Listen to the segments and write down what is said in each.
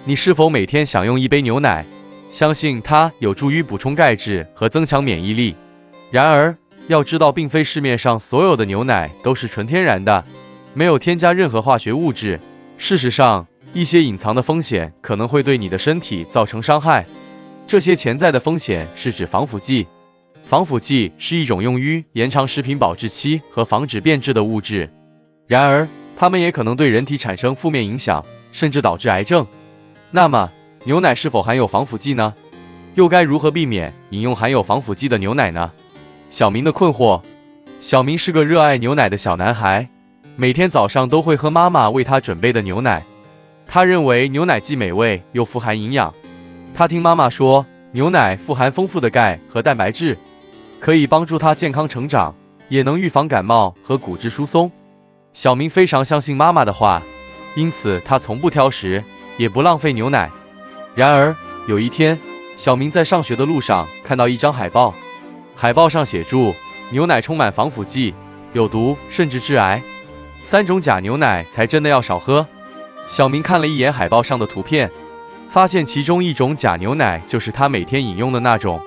你是否每天享用一杯牛奶？相信它有助于补充钙质和增强免疫力。然而，要知道，并非市面上所有的牛奶都是纯天然的，没有添加任何化学物质。事实上，一些隐藏的风险可能会对你的身体造成伤害。这些潜在的风险是指防腐剂。防腐剂是一种用于延长食品保质期和防止变质的物质，然而，它们也可能对人体产生负面影响，甚至导致癌症。那么，牛奶是否含有防腐剂呢？又该如何避免饮用含有防腐剂的牛奶呢？小明的困惑。小明是个热爱牛奶的小男孩，每天早上都会喝妈妈为他准备的牛奶。他认为牛奶既美味又富含营养。他听妈妈说，牛奶富含丰富的钙和蛋白质，可以帮助他健康成长，也能预防感冒和骨质疏松。小明非常相信妈妈的话，因此他从不挑食，也不浪费牛奶。然而，有一天，小明在上学的路上看到一张海报，海报上写住，牛奶充满防腐剂，有毒甚至致癌，3种假牛奶才真的要少喝。小明看了一眼海报上的图片，发现其中一种假牛奶就是他每天饮用的那种。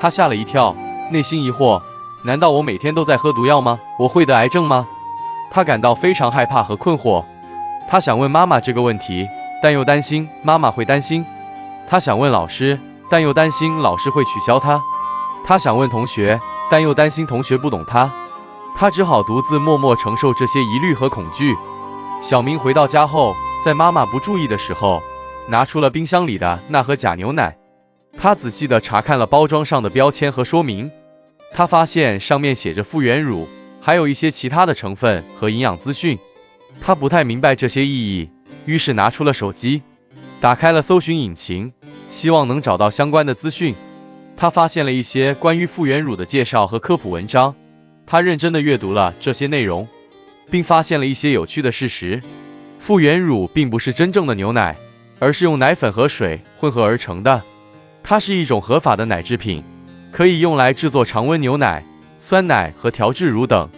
他吓了一跳，内心疑惑，难道我每天都在喝毒药吗？我会得癌症吗？他感到非常害怕和困惑。他想问妈妈这个问题，但又担心妈妈会担心。他想问老师，但又担心老师会取消他。他想问同学，但又担心同学不懂他。他只好独自默默承受这些疑虑和恐惧。小明回到家后，在妈妈不注意的时候，拿出了冰箱里的那盒假牛奶。他仔细地查看了包装上的标签和说明，他发现上面写着复原乳，还有一些其他的成分和营养资讯。他不太明白这些意义，于是拿出了手机，打开了搜寻引擎，希望能找到相关的资讯。他发现了一些关于复原乳的介绍和科普文章，他认真地阅读了这些内容，并发现了一些有趣的事实。复原乳并不是真正的牛奶，而是用奶粉和水混合而成的。它是一种合法的奶制品，可以用来制作常温牛奶、酸奶和调制乳等。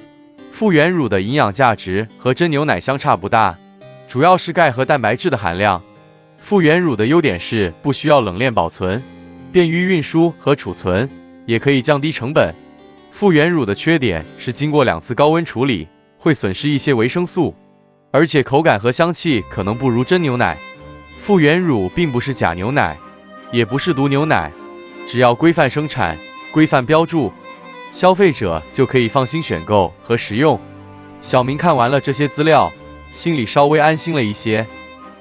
复原乳的营养价值和真牛奶相差不大，主要是钙和蛋白质的含量。复原乳的优点是不需要冷链保存，便于运输和储存，也可以降低成本。复原乳的缺点是经过2次高温处理，会损失一些维生素，而且口感和香气可能不如真牛奶。复原乳并不是假牛奶，也不是毒牛奶，只要规范生产、规范标注，消费者就可以放心选购和食用。小明看完了这些资料，心里稍微安心了一些。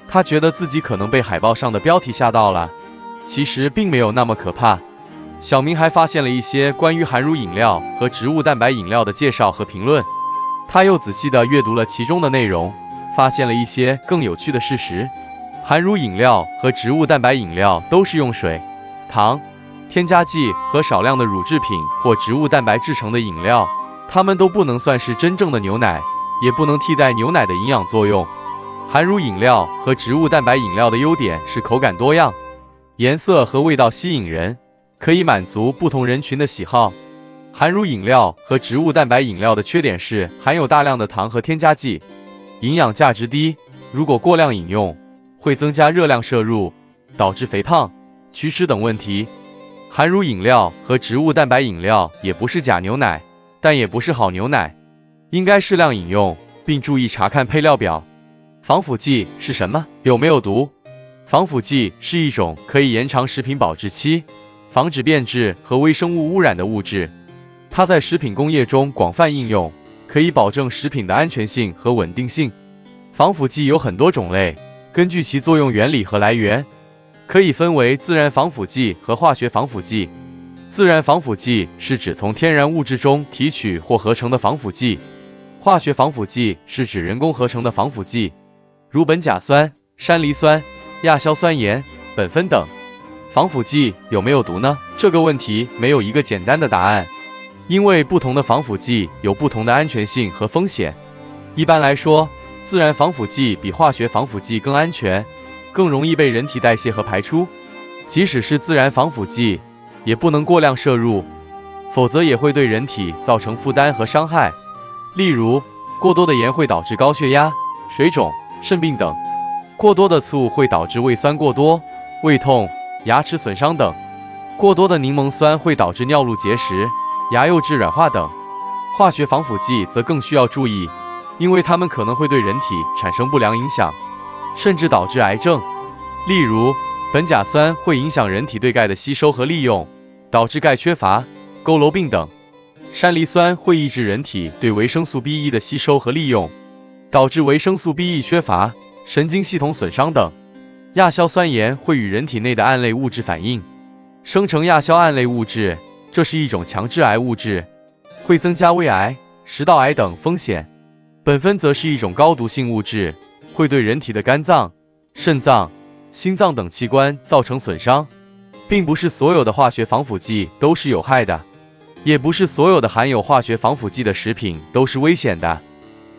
他觉得自己可能被海报上的标题吓到了，其实并没有那么可怕。小明还发现了一些关于含乳饮料和植物蛋白饮料的介绍和评论，他又仔细地阅读了其中的内容，发现了一些更有趣的事实。含乳饮料和植物蛋白饮料都是用水、糖、添加剂和少量的乳制品或植物蛋白制成的饮料，它们都不能算是真正的牛奶，也不能替代牛奶的营养作用。含乳饮料和植物蛋白饮料的优点是口感多样，颜色和味道吸引人，可以满足不同人群的喜好。含乳饮料和植物蛋白饮料的缺点是含有大量的糖和添加剂，营养价值低，如果过量饮用，会增加热量摄入，导致肥胖、龋齿等问题。含乳饮料和植物蛋白饮料也不是假牛奶，但也不是好牛奶，应该适量饮用，并注意查看配料表。防腐剂是什么？有没有毒？防腐剂是一种可以延长食品保质期、防止变质和微生物污染的物质，它在食品工业中广泛应用，可以保证食品的安全性和稳定性。防腐剂有很多种类，根据其作用原理和来源，可以分为自然防腐剂和化学防腐剂。自然防腐剂是指从天然物质中提取或合成的防腐剂，化学防腐剂是指人工合成的防腐剂，如苯甲酸、山梨酸、亚硝酸盐、苯酚等。防腐剂有没有毒呢？这个问题没有一个简单的答案，因为不同的防腐剂有不同的安全性和风险。一般来说，自然防腐剂比化学防腐剂更安全，更容易被人体代谢和排出。即使是自然防腐剂，也不能过量摄入，否则也会对人体造成负担和伤害。例如，过多的盐会导致高血压、水肿、肾病等。过多的醋会导致胃酸过多、胃痛、牙齿损伤等；过多的柠檬酸会导致尿路结石、牙釉质软化等。化学防腐剂则更需要注意，因为它们可能会对人体产生不良影响，甚至导致癌症。例如，苯甲酸会影响人体对钙的吸收和利用，导致钙缺乏、佝偻病等；山梨酸会抑制人体对维生素 B1 的吸收和利用，导致维生素 B1 缺乏、神经系统损伤等。亚硝酸盐会与人体内的胺类物质反应，生成亚硝胺类物质，这是一种强致癌物质，会增加胃癌、食道癌等风险。苯酚则是一种高毒性物质，会对人体的肝脏、肾脏、心脏等器官造成损伤。并不是所有的化学防腐剂都是有害的，也不是所有的含有化学防腐剂的食品都是危险的。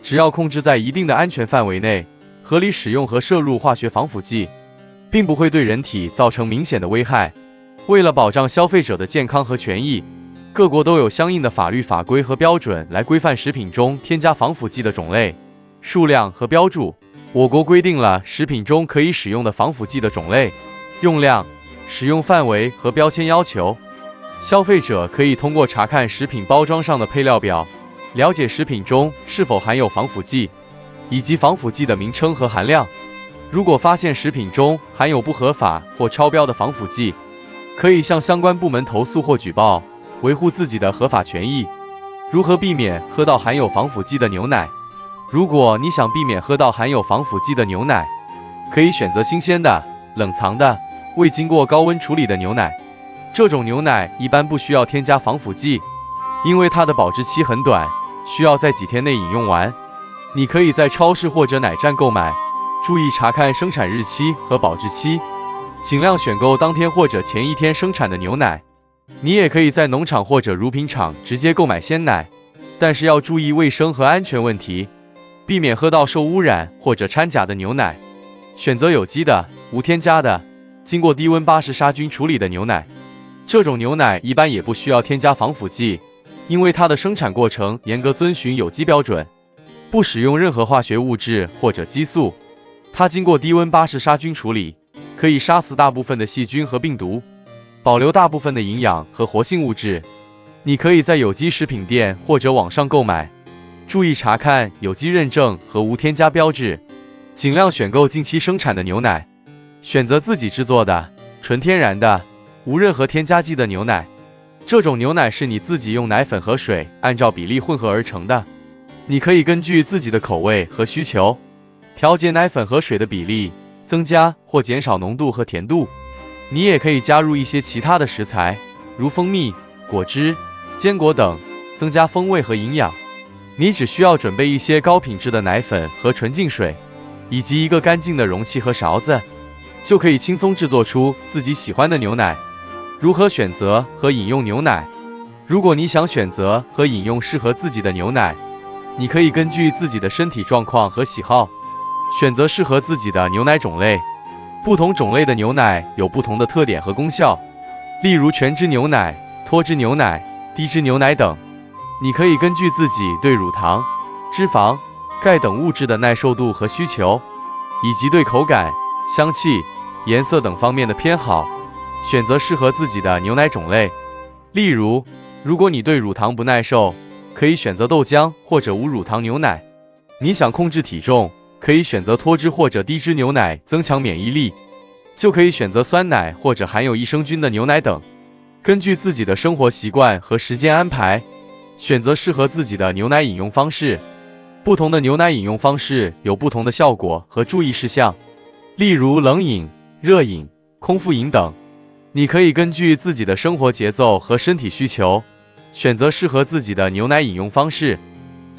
只要控制在一定的安全范围内，合理使用和摄入化学防腐剂，并不会对人体造成明显的危害。为了保障消费者的健康和权益，各国都有相应的法律法规和标准来规范食品中添加防腐剂的种类、数量和标注。我国规定了食品中可以使用的防腐剂的种类、用量、使用范围和标签要求。消费者可以通过查看食品包装上的配料表，了解食品中是否含有防腐剂，以及防腐剂的名称和含量。如果发现食品中含有不合法或超标的防腐剂，可以向相关部门投诉或举报，维护自己的合法权益。如何避免喝到含有防腐剂的牛奶？如果你想避免喝到含有防腐剂的牛奶，可以选择新鲜的、冷藏的、未经过高温处理的牛奶。这种牛奶一般不需要添加防腐剂，因为它的保质期很短，需要在几天内饮用完。你可以在超市或者奶站购买，注意查看生产日期和保质期，尽量选购当天或者前一天生产的牛奶。你也可以在农场或者乳品厂直接购买鲜奶，但是要注意卫生和安全问题，避免喝到受污染或者掺假的牛奶。选择有机的、无添加的、经过低温巴氏杀菌处理的牛奶。这种牛奶一般也不需要添加防腐剂，因为它的生产过程严格遵循有机标准，不使用任何化学物质或者激素。它经过低温巴氏杀菌处理，可以杀死大部分的细菌和病毒，保留大部分的营养和活性物质。你可以在有机食品店或者网上购买，注意查看有机认证和无添加标志，尽量选购近期生产的牛奶，选择自己制作的、纯天然的、无任何添加剂的牛奶。这种牛奶是你自己用奶粉和水按照比例混合而成的，你可以根据自己的口味和需求，调节奶粉和水的比例，增加或减少浓度和甜度。你也可以加入一些其他的食材，如蜂蜜、果汁、坚果等，增加风味和营养。你只需要准备一些高品质的奶粉和纯净水，以及一个干净的容器和勺子，就可以轻松制作出自己喜欢的牛奶。如何选择和饮用牛奶？如果你想选择和饮用适合自己的牛奶，你可以根据自己的身体状况和喜好，选择适合自己的牛奶种类。不同种类的牛奶有不同的特点和功效，例如全脂牛奶、脱脂牛奶、低脂牛奶等。你可以根据自己对乳糖、脂肪、钙等物质的耐受度和需求，以及对口感、香气、颜色等方面的偏好，选择适合自己的牛奶种类。例如，如果你对乳糖不耐受，可以选择豆浆或者无乳糖牛奶。你想控制体重，可以选择脱脂或者低脂牛奶增强免疫力，就可以选择酸奶或者含有益生菌的牛奶等。根据自己的生活习惯和时间安排，选择适合自己的牛奶饮用方式。不同的牛奶饮用方式有不同的效果和注意事项，例如冷饮、热饮、空腹饮等。你可以根据自己的生活节奏和身体需求，选择适合自己的牛奶饮用方式。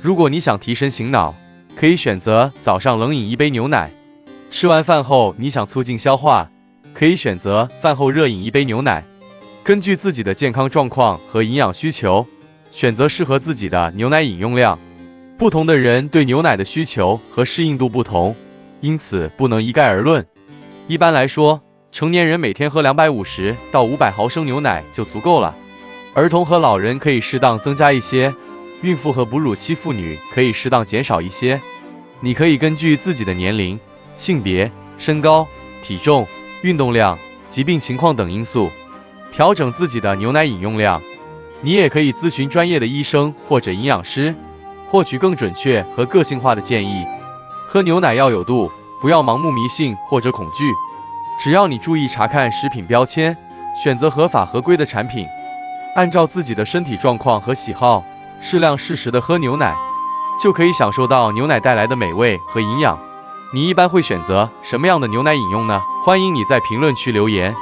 如果你想提神醒脑，可以选择早上冷饮一杯牛奶。吃完饭后你想促进消化，可以选择饭后热饮一杯牛奶。根据自己的健康状况和营养需求，选择适合自己的牛奶饮用量。不同的人对牛奶的需求和适应度不同，因此不能一概而论。一般来说，成年人每天喝250到500毫升牛奶就足够了，儿童和老人可以适当增加一些，孕妇和哺乳期妇女可以适当减少一些。你可以根据自己的年龄、性别、身高、体重、运动量、疾病情况等因素，调整自己的牛奶饮用量。你也可以咨询专业的医生或者营养师，获取更准确和个性化的建议。喝牛奶要有度，不要盲目迷信或者恐惧。只要你注意查看食品标签，选择合法合规的产品，按照自己的身体状况和喜好，适量适时的喝牛奶，就可以享受到牛奶带来的美味和营养。你一般会选择什么样的牛奶饮用呢？欢迎你在评论区留言。